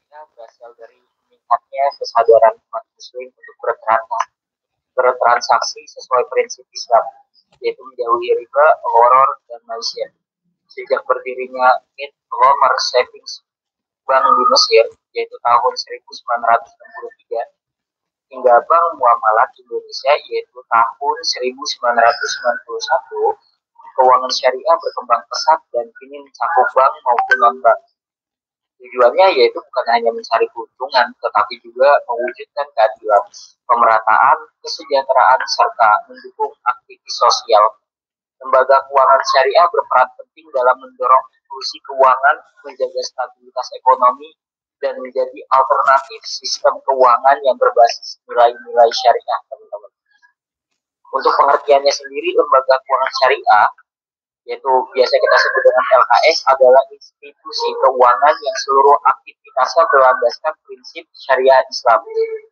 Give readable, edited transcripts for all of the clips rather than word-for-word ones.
syariah berasal dari meningkatnya kesadaran umat muslim untuk bertransaksi sesuai prinsip Islam, yaitu menjauhi riba, horor, dan maisiat. Sejak berdirinya Mid-Commerce Savings Bank di Mesir, yaitu tahun 1963, hingga Bank Muamalat Indonesia, yaitu tahun 1991, keuangan syariah berkembang pesat dan kini mencakup bank maupun non-bank. Tujuannya yaitu bukan hanya mencari keuntungan, tetapi juga mewujudkan keadilan, pemerataan, kesejahteraan, serta mendukung aktivitas sosial. Lembaga keuangan syariah berperan penting dalam mendorong inklusi keuangan, menjaga stabilitas ekonomi, dan menjadi alternatif sistem keuangan yang berbasis nilai-nilai syariah, teman-teman. Untuk pengertiannya sendiri, lembaga keuangan syariah, yaitu biasa kita sebut dengan LKS, adalah institusi keuangan yang seluruh aktivitasnya berlandaskan prinsip syariah Islam,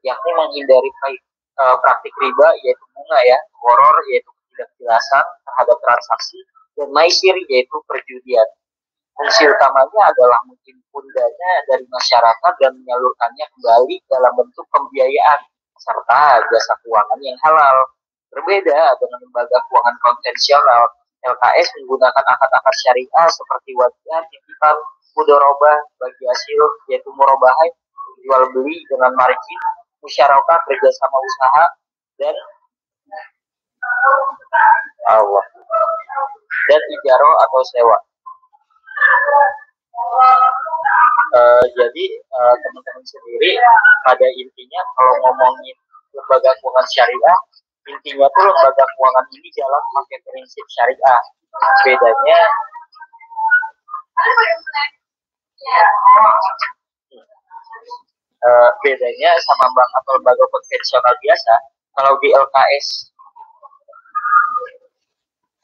yakni menghindari praktik riba, yaitu bunga ya, horor, yaitu ketidakjelasan terhadap transaksi, dan maisir, yaitu perjudian. Fungsi utamanya adalah menghimpun dana dari masyarakat dan menyalurkannya kembali dalam bentuk pembiayaan serta jasa keuangan yang halal. Berbeda dengan lembaga keuangan konvensional, LKS menggunakan akad-akad syariah seperti wadiah, titipan, mudharabah, bagi hasil, yaitu murabahah, jual beli dengan margin, musyarakah, kerjasama usaha, dan Allah dan ijaro atau sewa. Jadi teman-teman sendiri pada intinya kalau ngomongin lembaga keuangan syariah, intinya tuh lembaga keuangan ini jalan pakai prinsip syariah. Bedanya bedanya sama bank atau lembaga konvensional biasa, kalau di LKS,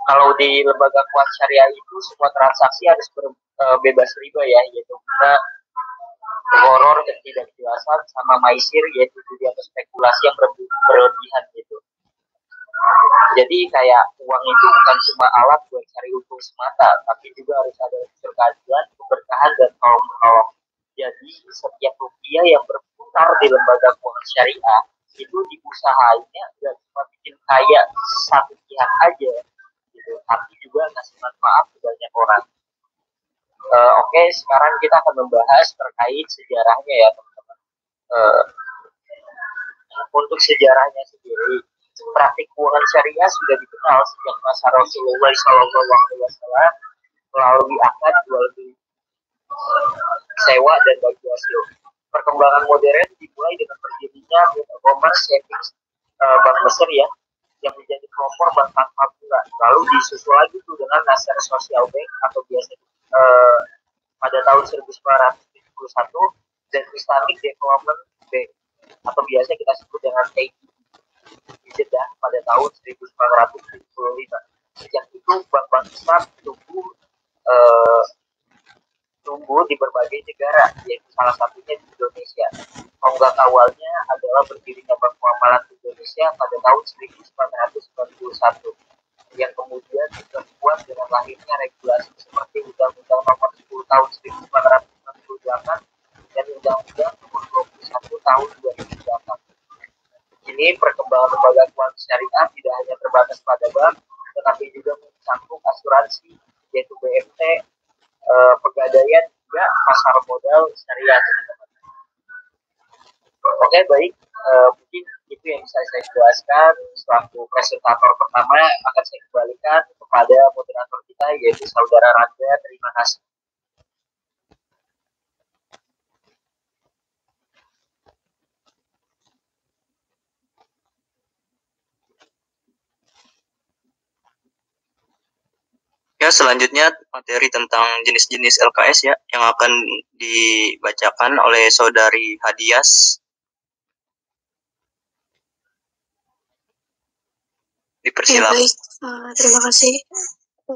kalau di lembaga keuangan syariah itu semua transaksi harus bebas riba ya, yaitu kita horor, ketidakjelasan, sama maisir, yaitu judi atau spekulasi yang berlebihan gitu. Jadi kayak uang itu bukan cuma alat buat cari untung semata, tapi juga harus ada unsur keadilan, keberkahan, dan tolong menolong. Jadi setiap rupiah yang berputar di lembaga keuangan syariah itu diusahainnya gak cuma bikin kaya satu pihak aja gitu, tapi juga ngasih manfaat ke banyak orang. Oke, sekarang kita akan membahas terkait sejarahnya ya teman-teman. Untuk sejarahnya sendiri, praktik keuangan syariah sudah dikenal sejak masa Rasulullah SAW melalui akad jual beli, sewa, dan bagi hasil. Perkembangan modern dimulai dengan berdirinya Commerce Savings Bank Mesir ya, yang menjadi pelopor bank tanpa bunga. Lalu disusul lagi tuh dengan Nasser Social Bank atau biasa pada tahun 1971, dan Islamic Development Bank atau biasa kita sebut dengan AIB di Jeddah pada tahun 1975. Sejak itu bank-bank Islam tumbuh di berbagai negara, yaitu salah satunya di Indonesia. Tonggak awalnya adalah berdirinya Bank Muamalat Indonesia pada tahun 1991, yang kemudian diperkuat dengan lahirnya regulasi seperti Undang-Undang Nomor 10 Tahun 1998 dan Undang-Undang Nomor 21 Tahun 2008. Ini perkembangan lembaga keuangan syariah tidak hanya terbatas pada bank, tetapi juga mencakup asuransi, yaitu BMT, pegadaian, juga pasar modal syariah. Oke, baik. Mungkin itu yang bisa saya jelaskan. Selaku presentator pertama akan saya kembalikan kepada moderator kita, yaitu Saudara Rangga. Terima kasih. Ya, selanjutnya materi tentang jenis-jenis LKS ya, yang akan dibacakan oleh Saudari Hadias. Dipersilakan. Ya, baik. Terima kasih.